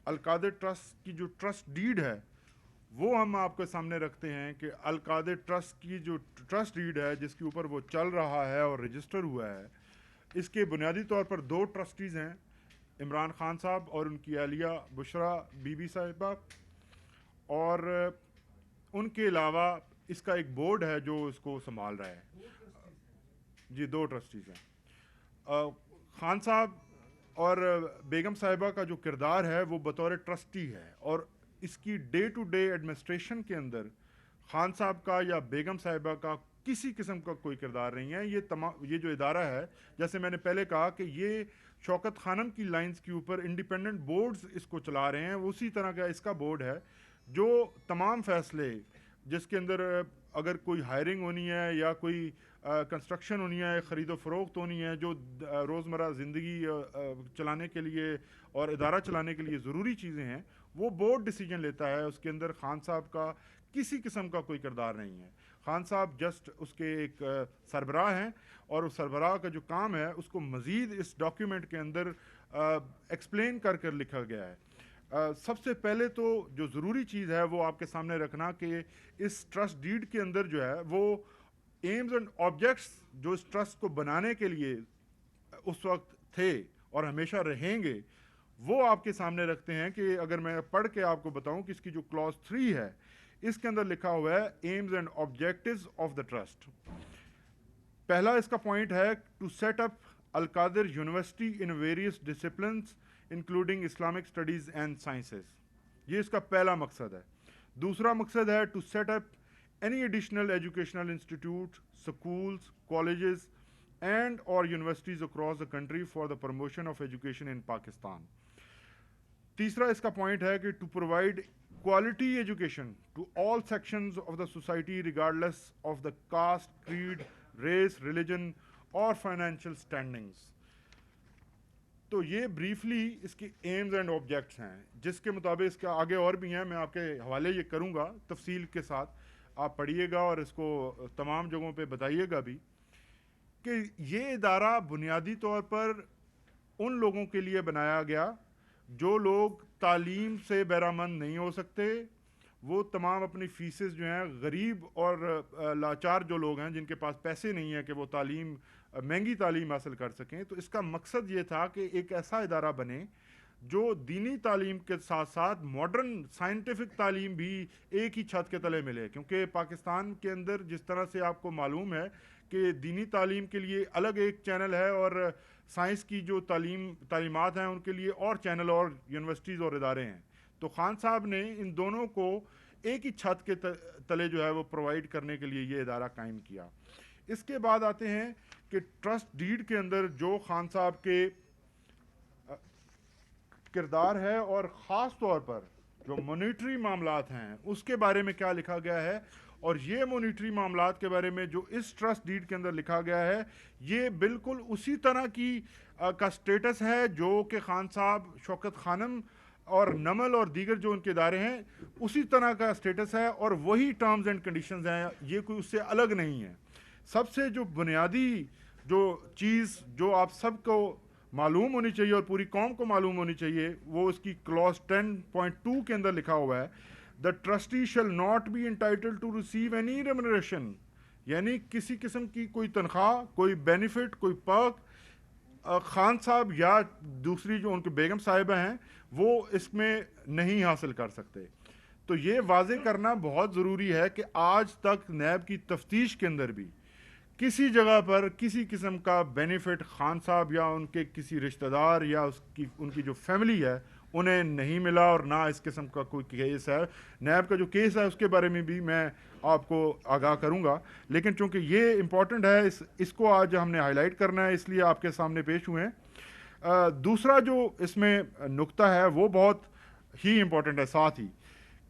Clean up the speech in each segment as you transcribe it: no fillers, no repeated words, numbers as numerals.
القادر trust کی جو trust dead ہے وہ ہم آپ کے سامنے رکھتے ہیں کہ القادر ٹرسٹ کی جو ٹرسٹ ڈیڈ ہے جس کے اوپر وہ چل رہا ہے اور رجسٹر ہوا ہے، اس کے بنیادی طور پر دو ٹرسٹیز ہیں، عمران خان صاحب اور ان کی اہلیہ بشرا بی بی صاحبہ، اور ان کے علاوہ اس کا ایک بورڈ ہے جو اس کو سنبھال رہا ہے. جی، دو ٹرسٹیز ہیں. خان صاحب اور بیگم صاحبہ کا جو کردار ہے وہ بطور ٹرسٹی ہے، اور اس کی ڈے ٹو ڈے ایڈمنسٹریشن کے اندر خان صاحب کا یا بیگم صاحبہ کا کسی قسم کا کوئی کردار نہیں ہے. یہ جو ادارہ ہے، جیسے میں نے پہلے کہا کہ یہ شوکت خانم کی لائنز کے اوپر انڈیپینڈنٹ بورڈز اس کو چلا رہے ہیں، اسی طرح کا اس کا بورڈ ہے جو تمام فیصلے جس کے اندر اگر کوئی ہائرنگ ہونی ہے یا کوئی کنسٹرکشن ہونی ہے، خرید و فروخت ہونی ہے، جو روزمرہ زندگی چلانے کے لیے اور ادارہ چلانے کے لیے ضروری چیزیں ہیں، وہ بورڈ ڈیسیجن لیتا ہے. اس کے اندر خان صاحب کا کسی قسم کا کوئی کردار نہیں ہے. خان صاحب جسٹ اس کے ایک سربراہ ہیں، اور اس سربراہ کا جو کام ہے اس کو مزید اس ڈاکیومنٹ کے اندر ایکسپلین کر کر لکھا گیا ہے. سب سے پہلے تو جو ضروری چیز ہے وہ آپ کے سامنے رکھنا کہ اس ٹرسٹ ڈیڈ کے اندر جو ہے وہ ایمز اینڈ آبجیکٹس جو اس ٹرسٹ کو بنانے کے لیے اس وقت تھے اور ہمیشہ رہیں گے، وہ آپ کے سامنے رکھتے ہیں. کہ اگر میں پڑھ کے آپ کو بتاؤں کہ اس کی جو کلاس 3 ہے، اس کے اندر لکھا ہوا ہے aims and objectives of the trust. پہلا اس کا پوائنٹ ہے to set up Al Qadir university in various disciplines including Islamic studies and sciences. یہ اس کا پہلا مقصد ہے. دوسرا مقصد ہے to set up any additional educational institute, schools, colleges and or universities across the country for the promotion of education in Pakistan. تیسرا اس کا پوائنٹ ہے کہ to provide quality education to all sections of the society regardless of the caste, creed, race, religion اور financial standings. تو یہ briefly اس کی Ms and objects ہیں، جس کے مطابق اس کے آگے اور بھی ہیں، میں آپ کے حوالے یہ کروں گا تفصیل کے ساتھ، آپ پڑھیے گا اور اس کو تمام جگہوں پہ بتائیے گا بھی کہ یہ ادارہ بنیادی طور پر ان لوگوں کے لیے بنایا گیا جو لوگ تعلیم سے بہرامند نہیں ہو سکتے. وہ تمام اپنی فیسز جو ہیں، غریب اور لاچار جو لوگ ہیں جن کے پاس پیسے نہیں ہیں کہ وہ مہنگی تعلیم حاصل کر سکیں. تو اس کا مقصد یہ تھا کہ ایک ایسا ادارہ بنے جو دینی تعلیم کے ساتھ ساتھ ماڈرن سائنٹیفک تعلیم بھی ایک ہی چھت کے تلے ملے. کیونکہ پاکستان کے اندر جس طرح سے آپ کو معلوم ہے کہ دینی تعلیم کے لیے الگ ایک چینل ہے، اور سائنس کی جو تعلیمات ہیں ان کے لیے اور چینل اور یونیورسٹیز اور ادارے ہیں. تو خان صاحب نے ان دونوں کو ایک ہی چھت کے تلے جو ہے وہ پرووائڈ کرنے کے لیے یہ ادارہ قائم کیا. اس کے بعد آتے ہیں کہ ٹرسٹ ڈیڈ کے اندر جو خان صاحب کے کردار ہے اور خاص طور پر جو مانیٹری معاملات ہیں اس کے بارے میں کیا لکھا گیا ہے. اور یہ مانیٹری معاملات کے بارے میں جو اس ٹرسٹ ڈیڈ کے اندر لکھا گیا ہے، یہ بالکل اسی طرح کی کا سٹیٹس ہے جو کہ خان صاحب، شوکت خانم اور نمل اور دیگر جو ان کے ادارے ہیں اسی طرح کا سٹیٹس ہے، اور وہی ٹرمز اینڈ کنڈیشنز ہیں. یہ کوئی اس سے الگ نہیں ہے. سب سے جو بنیادی جو چیز جو آپ سب کو معلوم ہونی چاہیے اور پوری قوم کو معلوم ہونی چاہیے، وہ اس کی کلاس 10.2 کے اندر لکھا ہوا ہے the trustee shall not be entitled to receive any remuneration. یعنی کسی قسم کی کوئی تنخواہ، کوئی بینیفٹ، کوئی پرک خان صاحب یا دوسری جو ان کے بیگم صاحبہ ہیں وہ اس میں نہیں حاصل کر سکتے. تو یہ واضح کرنا بہت ضروری ہے کہ آج تک نیب کی تفتیش کے اندر بھی کسی جگہ پر کسی قسم کا بینیفٹ خان صاحب یا ان کے کسی رشتہ دار یا ان کی جو فیملی ہے انہیں نہیں ملا، اور نہ اس قسم کا کوئی کیس ہے. نیب کا جو کیس ہے اس کے بارے میں بھی میں آپ کو آگاہ کروں گا، لیکن چونکہ یہ امپورٹنٹ ہے اس کو آج ہم نے ہائی لائٹ کرنا ہے، اس لیے آپ کے سامنے پیش ہوئے ہیں. دوسرا جو اس میں نقطہ ہے وہ بہت ہی امپورٹنٹ ہے ساتھ ہی،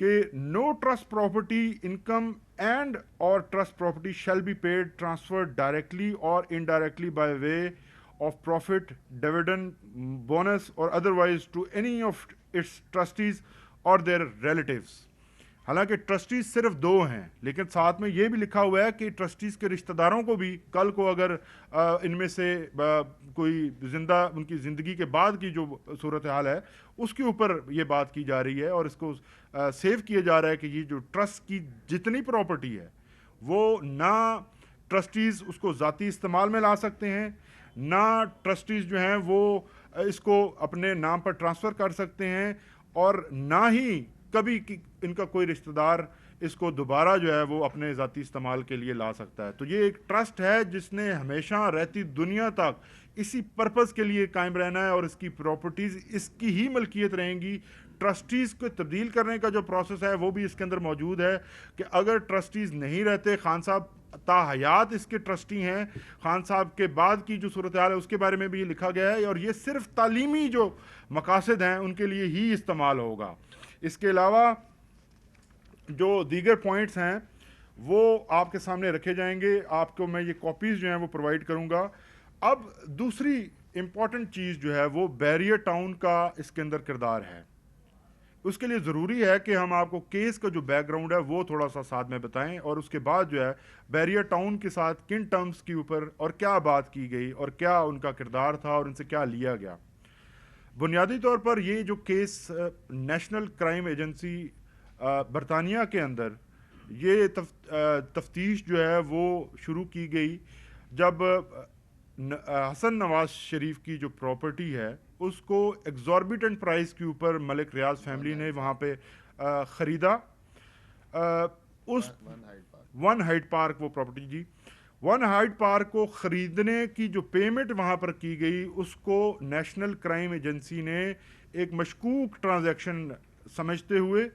کہ no trust property income and اور trust property shall be paid transferred directly اور indirectly by way of profit, dividend, bonus اور otherwise to any of its trustees اور دیئر ریلیٹیوز. حالانکہ ٹرسٹیز صرف 2 ہیں، لیکن ساتھ میں یہ بھی لکھا ہوا ہے کہ ٹرسٹیز کے رشتہ داروں کو بھی کل کو اگر ان میں سے کوئی زندہ ان کی زندگی کے بعد کی جو صورتحال ہے اس کے اوپر یہ بات کی جا رہی ہے، اور اس کو سیو کیا جا رہا ہے کہ یہ جو ٹرسٹ کی جتنی پراپرٹی ہے وہ نہ ٹرسٹیز اس کو ذاتی استعمال میں لا سکتے ہیں، نہ ٹرسٹیز جو ہیں وہ اس کو اپنے نام پر ٹرانسفر کر سکتے ہیں، اور نہ ہی کبھی ان کا کوئی رشتہ دار اس کو دوبارہ جو ہے وہ اپنے ذاتی استعمال کے لیے لا سکتا ہے۔ تو یہ ایک ٹرسٹ ہے جس نے ہمیشہ رہتی دنیا تک اسی پرپز کے لیے قائم رہنا ہے، اور اس کی پراپرٹیز اس کی ہی ملکیت رہیں گی۔ ٹرسٹیز کو تبدیل کرنے کا جو پروسیس ہے وہ بھی اس کے اندر موجود ہے کہ اگر ٹرسٹیز نہیں رہتے، خان صاحب تا حیات اس کے ٹرسٹی ہیں، خان صاحب کے بعد کی جو صورتحال ہے اس کے بارے میں بھی یہ لکھا گیا ہے، اور یہ صرف تعلیمی جو مقاصد ہیں ان کے لیے ہی استعمال ہوگا۔ اس کے علاوہ جو دیگر پوائنٹس ہیں وہ آپ کے سامنے رکھے جائیں گے، آپ کو میں یہ کاپیز جو ہیں وہ پرووائڈ کروں گا۔ اب دوسری امپورٹنٹ چیز جو ہے وہ بیریئر ٹاؤن کا اس کے اندر کردار ہے۔ اس کے لیے ضروری ہے کہ ہم آپ کو کیس کا جو بیک گراؤنڈ ہے وہ تھوڑا سا ساتھ میں بتائیں، اور اس کے بعد جو ہے بیریئر ٹاؤن کے ساتھ کن ٹرمز کے اوپر اور کیا بات کی گئی اور کیا ان کا کردار تھا اور ان سے کیا لیا گیا۔ بنیادی طور پر یہ جو کیس نیشنل کرائم ایجنسی برطانیہ کے اندر یہ تفتیش جو ہے وہ شروع کی گئی جب حسن نواز شریف کی جو پراپرٹی ہے اس کو ایگزوربیٹنٹ پرائز کے اوپر ملک ریاض فیملی نے وہاں پہ خریدا۔ اس ون ہائیڈ پارک وہ پراپرٹی جی ون ہائیڈ پارک کو خریدنے کی جو پیمنٹ وہاں پر کی گئی اس کو نیشنل کرائم ایجنسی نے ایک مشکوک ٹرانزیکشن سمجھتے ہوئے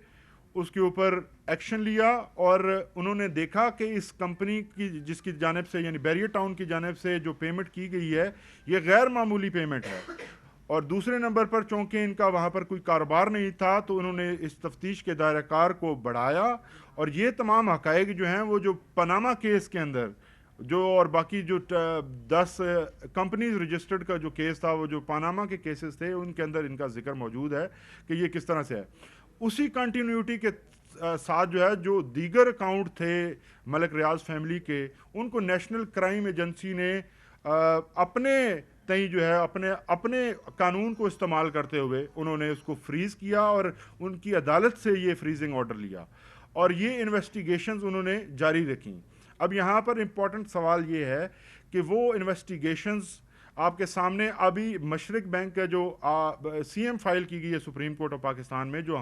اس کے اوپر ایکشن لیا، اور انہوں نے دیکھا کہ اس کمپنی کی جس کی جانب سے یعنی بیریئر ٹاؤن کی جانب سے جو پیمنٹ کی گئی ہے یہ غیر معمولی پیمنٹ ہے، اور دوسرے نمبر پر چونکہ ان کا وہاں پر کوئی کاروبار نہیں تھا تو انہوں نے اس تفتیش کے دائرہ کار کو بڑھایا، اور یہ تمام حقائق جو ہیں وہ جو پاناما کیس کے اندر جو اور باقی جو 10 کمپنیز رجسٹرڈ کا جو کیس تھا وہ جو پاناما کے کیسز تھے ان کے اندر ان کا ذکر موجود ہے کہ یہ کس طرح سے ہے۔ اسی کنٹینیوٹی کے ساتھ جو ہے جو دیگر اکاؤنٹ تھے ملک ریاض فیملی کے ان کو نیشنل کرائم ایجنسی نے اپنے تئیں جو ہے اپنے قانون کو استعمال کرتے ہوئے انہوں نے اس کو فریز کیا، اور ان کی عدالت سے یہ فریزنگ آرڈر لیا، اور یہ انویسٹیگیشنز انہوں نے جاری رکھیں۔ اب یہاں پر امپورٹنٹ سوال یہ ہے کہ وہ انویسٹیگیشنز آپ کے سامنے ابھی مشرق بینک کا جو سی ایم فائل کی گئی ہے سپریم کورٹ آف پاکستان میں، جو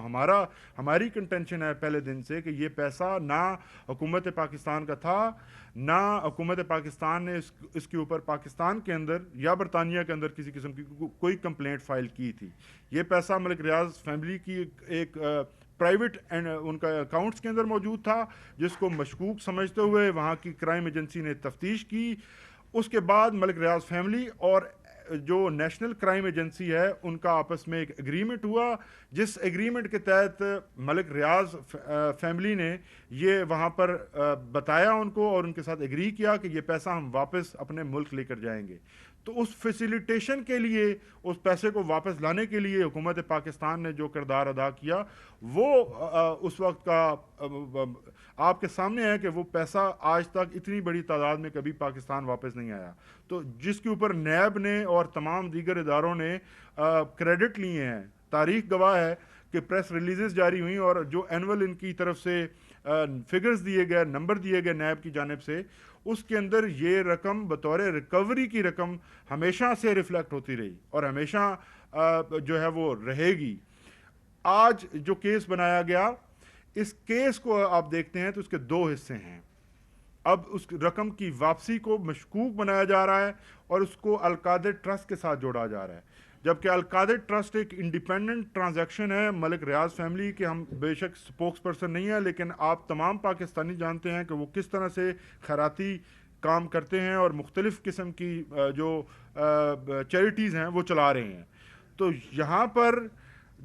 ہماری کنٹینشن ہے پہلے دن سے کہ یہ پیسہ نہ حکومت پاکستان کا تھا، نہ حکومت پاکستان نے اس کے اوپر پاکستان کے اندر یا برطانیہ کے اندر کسی قسم کی کوئی کمپلینٹ فائل کی تھی۔ یہ پیسہ ملک ریاض فیملی کی ایک پرائیویٹ ان کا اکاؤنٹس کے اندر موجود تھا، جس کو مشکوک سمجھتے ہوئے وہاں کی کرائم ایجنسی نے تفتیش کی۔ اس کے بعد ملک ریاض فیملی اور جو نیشنل کرائم ایجنسی ہے ان کا آپس میں ایک ایگریمنٹ ہوا، جس ایگریمنٹ کے تحت ملک ریاض فیملی نے یہ وہاں پر بتایا ان کو اور ان کے ساتھ ایگری کیا کہ یہ پیسہ ہم واپس اپنے ملک لے کر جائیں گے۔ تو اس فیسیلیٹیشن کے لیے، اس پیسے کو واپس لانے کے لیے حکومت پاکستان نے جو کردار ادا کیا وہ اس وقت کا آپ کے سامنے ہے کہ وہ پیسہ آج تک اتنی بڑی تعداد میں کبھی پاکستان واپس نہیں آیا، تو جس کے اوپر نیب نے اور تمام دیگر اداروں نے کریڈٹ لیے ہیں۔ تاریخ گواہ ہے کہ پریس ریلیزز جاری ہوئیں اور جو اینول ان کی طرف سے فگرز دیے گئے، نمبر دیے گئے نیب کی جانب سے، اس کے اندر یہ رقم بطور ریکوری کی رقم ہمیشہ سے ریفلیکٹ ہوتی رہی اور ہمیشہ جو ہے وہ رہے گی۔ آج جو کیس بنایا گیا، اس کیس کو آپ دیکھتے ہیں تو اس کے 2 حصے ہیں۔ اب اس رقم کی واپسی کو مشکوک بنایا جا رہا ہے اور اس کو القادر ٹرسٹ کے ساتھ جوڑا جا رہا ہے، جبکہ القادر ٹرسٹ ایک انڈیپینڈنٹ ٹرانزیکشن ہے ملک ریاض فیملی کے۔ ہم بے شک سپوکس پرسن نہیں ہیں، لیکن آپ تمام پاکستانی جانتے ہیں کہ وہ کس طرح سے خیراتی کام کرتے ہیں اور مختلف قسم کی جو چیریٹیز ہیں وہ چلا رہے ہیں۔ تو یہاں پر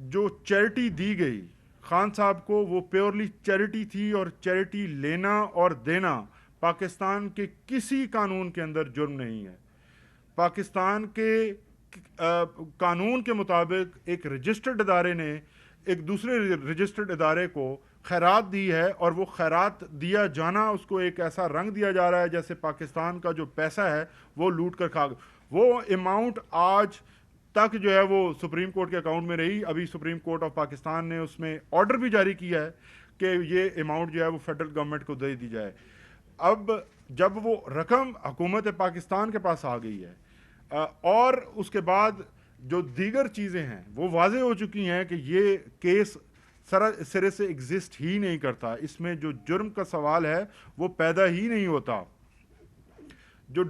جو چیریٹی دی گئی خان صاحب کو وہ پیورلی چیریٹی تھی، اور چیریٹی لینا اور دینا پاکستان کے کسی قانون کے اندر جرم نہیں ہے۔ پاکستان کے قانون کے مطابق ایک رجسٹرڈ ادارے نے ایک دوسرے رجسٹرڈ ادارے کو خیرات دی ہے اور وہ خیرات دیا جانا اس کو ایک ایسا رنگ دیا جا رہا ہے جیسے پاکستان کا جو پیسہ ہے وہ لوٹ کر کھا وہ اماؤنٹ آج تک جو ہے وہ سپریم کورٹ کے اکاؤنٹ میں رہی. ابھی سپریم کورٹ آف پاکستان نے اس میں آرڈر بھی جاری کیا ہے کہ یہ اماؤنٹ جو ہے وہ فیڈرل گورنمنٹ کو دے دی جائے. اب جب وہ رقم حکومت پاکستان کے پاس آ گئی ہے اور اس کے بعد جو دیگر چیزیں ہیں وہ واضح ہو چکی ہیں کہ یہ کیس سرے سے ایگزسٹ ہی نہیں کرتا, اس میں جو جرم کا سوال ہے وہ پیدا ہی نہیں ہوتا. جو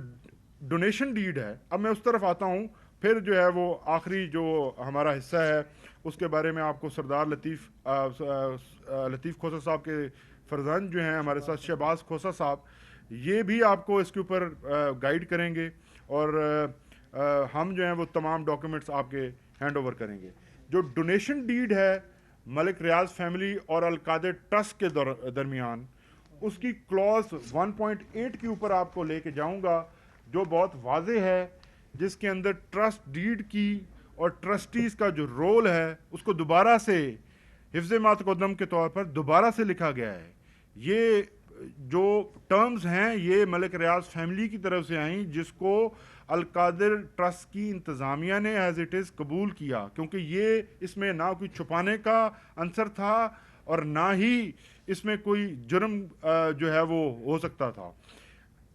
ڈونیشن ڈیڈ ہے, اب میں اس طرف آتا ہوں, پھر جو ہے وہ آخری جو ہمارا حصہ ہے اس کے بارے میں آپ کو سردار لطیف کھوسہ صاحب کے فرزند جو ہیں ہمارے ساتھ شہباز کھوسہ صاحب, یہ بھی آپ کو اس کے اوپر گائیڈ کریں گے اور ہم جو ہیں وہ تمام ڈاکیومنٹس آپ کے ہینڈ اوور کریں گے. جو ڈونیشن ڈیڈ ہے ملک ریاض فیملی اور القادر ٹرسٹ کے درمیان, اس کی کلوز 1.8 کے اوپر آپ کو لے کے جاؤں گا جو بہت واضح ہے, جس کے اندر ٹرسٹ ڈیڈ کی اور ٹرسٹیز کا جو رول ہے اس کو دوبارہ سے حفظ ما تقدم کے طور پر دوبارہ سے لکھا گیا ہے. یہ جو ٹرمز ہیں یہ ملک ریاض فیملی کی طرف سے آئیں, جس کو القادر ٹرسٹ کی انتظامیہ نے ایز اٹ از قبول کیا, کیونکہ یہ اس میں نہ کوئی چھپانے کا عنصر تھا اور نہ ہی اس میں کوئی جرم جو ہے وہ ہو سکتا تھا.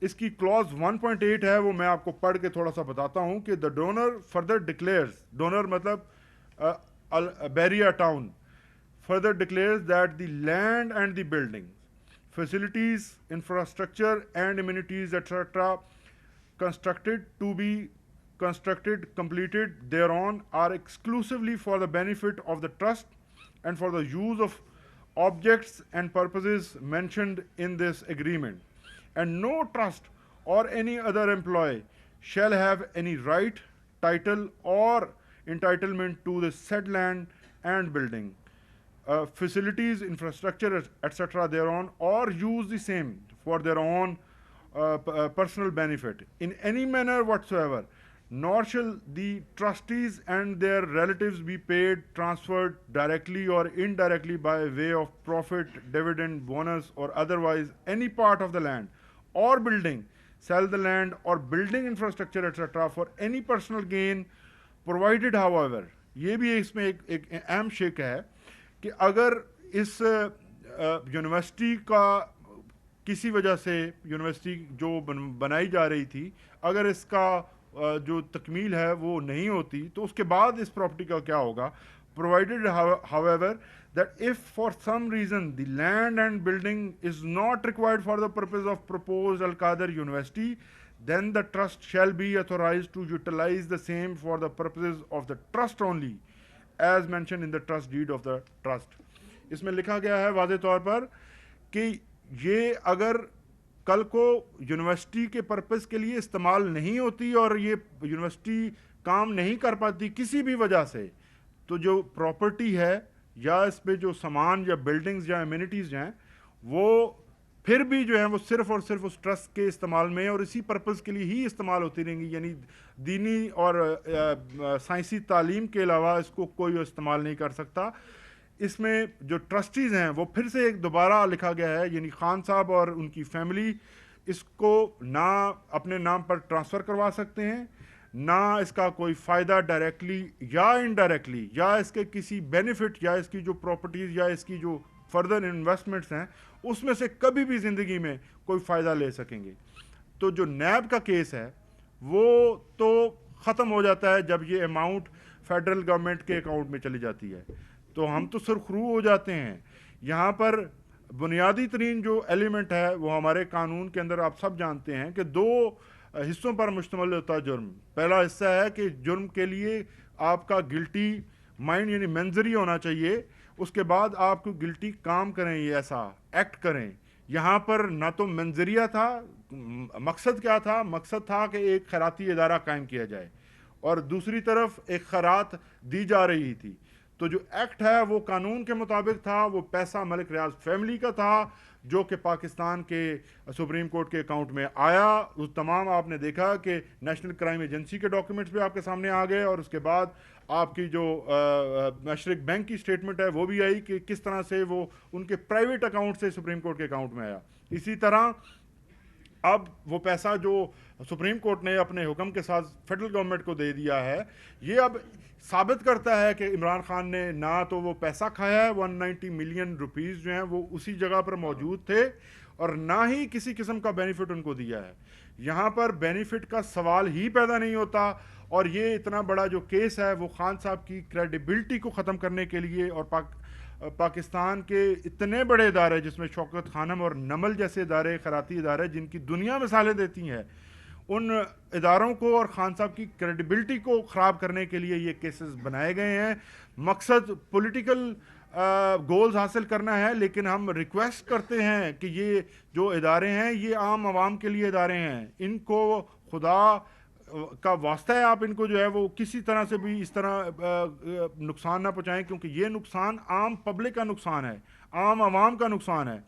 اس کی کلوز 1.8 ہے, وہ میں آپ کو پڑھ کے تھوڑا سا بتاتا ہوں کہ دا ڈونر فردر ڈکلیئرز, ڈونر مطلب بیریا town, further declares that the land and the building, facilities, infrastructure and amenities etc. completed thereon are exclusively for the benefit of the trust and for the use of objects and purposes mentioned in this agreement, and no trust or any other employee shall have any right, title or entitlement to the said land and building, facilities, infrastructure, etc. thereon, or use the same for their own personal benefit in any manner whatsoever, nor shall the trustees and their relatives be paid, transferred directly or indirectly by way of profit, dividend, bonus, or otherwise any part of the land or building, sell the land or building infrastructure, etc. for any personal gain, provided however, یہ بھی اس میں ایک اہم شک ہے کہ اگر اس university کا کسی وجہ سے یونیورسٹی جو بنائی جا رہی تھی اگر اس کا جو تکمیل ہے وہ نہیں ہوتی تو اس کے بعد اس پراپرٹی کا کیا ہوگا. provided however that if for some reason the land and building is not required for the purpose of proposed Al-Qadir University, then the trust shall be authorized to utilize the same for the purposes of the trust only as mentioned in the trust deed of the trust. اس میں لکھا گیا ہے واضح طور پر کہ یہ اگر کل کو یونیورسٹی کے پرپز کے لیے استعمال نہیں ہوتی اور یہ یونیورسٹی کام نہیں کر پاتی کسی بھی وجہ سے, تو جو پراپرٹی ہے یا اس پہ جو سامان یا بلڈنگز یا ایمینٹیز ہیں وہ پھر بھی جو ہیں وہ صرف اور صرف اس ٹرسٹ کے استعمال میں اور اسی پرپز کے لیے ہی استعمال ہوتی رہیں گی, یعنی دینی اور سائنسی تعلیم کے علاوہ اس کو کوئی استعمال نہیں کر سکتا. اس میں جو ٹرسٹیز ہیں وہ پھر سے ایک دوبارہ لکھا گیا ہے, یعنی خان صاحب اور ان کی فیملی اس کو نہ اپنے نام پر ٹرانسفر کروا سکتے ہیں, نہ اس کا کوئی فائدہ ڈائریکٹلی یا انڈائریکٹلی یا اس کے کسی بینیفٹ یا اس کی جو پراپرٹیز یا اس کی جو فردر انویسٹمنٹس ہیں اس میں سے کبھی بھی زندگی میں کوئی فائدہ لے سکیں گے. تو جو نیب کا کیس ہے وہ تو ختم ہو جاتا ہے جب یہ اماؤنٹ فیڈرل گورنمنٹ کے اکاؤنٹ میں چلی جاتی ہے, تو ہم تو سرخرو ہو جاتے ہیں. یہاں پر بنیادی ترین جو ایلیمنٹ ہے وہ ہمارے قانون کے اندر آپ سب جانتے ہیں کہ دو حصوں پر مشتمل ہوتا ہے جرم. پہلا حصہ ہے کہ جرم کے لیے آپ کا گلٹی مائنڈ یعنی منظری ہونا چاہیے, اس کے بعد آپ کو گلٹی کام کریں, یہ ایسا ایکٹ کریں. یہاں پر نہ تو منظریہ تھا, مقصد کیا تھا؟ مقصد تھا کہ ایک خیراتی ادارہ قائم کیا جائے اور دوسری طرف ایک خیرات دی جا رہی تھی. تو جو ایکٹ ہے وہ قانون کے مطابق تھا، وہ پیسہ ملک ریاض فیملی کا تھا جو کہ پاکستان کے سپریم کورٹ کے اکاؤنٹ میں آیا. اس تمام آپ نے دیکھا کہ نیشنل کرائم ایجنسی کے ڈاکیومنٹس بھی آپ کے سامنے آ گئے, اور اس کے بعد آپ کی جو مشرق بینک کی سٹیٹمنٹ ہے وہ بھی آئی کہ کس طرح سے وہ ان کے پرائیویٹ اکاؤنٹ سے سپریم کورٹ کے اکاؤنٹ میں آیا. اسی طرح اب وہ پیسہ جو سپریم کورٹ نے اپنے حکم کے ساتھ فیڈرل گورنمنٹ کو دے دیا ہے, یہ اب ثابت کرتا ہے کہ عمران خان نے نہ تو وہ پیسہ کھایا ہے, 190 ملین روپیز جو ہیں وہ اسی جگہ پر موجود تھے, اور نہ ہی کسی قسم کا بینیفٹ ان کو دیا ہے. یہاں پر بینیفٹ کا سوال ہی پیدا نہیں ہوتا, اور یہ اتنا بڑا جو کیس ہے وہ خان صاحب کی کریڈیبلٹی کو ختم کرنے کے لیے, اور پاکستان کے اتنے بڑے ادارے جس میں شوکت خانم اور نمل جیسے ادارے, خیراتی ادارے جن کی دنیا مثالیں دیتی ہیں, ان اداروں کو اور خان صاحب کی کریڈیبلٹی کو خراب کرنے کے لیے یہ کیسز بنائے گئے ہیں. مقصد پولیٹیکل گولز حاصل کرنا ہے, لیکن ہم ریکویسٹ کرتے ہیں کہ یہ جو ادارے ہیں یہ عام عوام کے لیے ادارے ہیں, ان کو خدا کا واسطہ ہے آپ ان کو جو ہے وہ کسی طرح سے بھی اس طرح نقصان نہ پہنچائیں, کیونکہ یہ نقصان عام پبلک کا نقصان ہے, عام عوام کا نقصان ہے.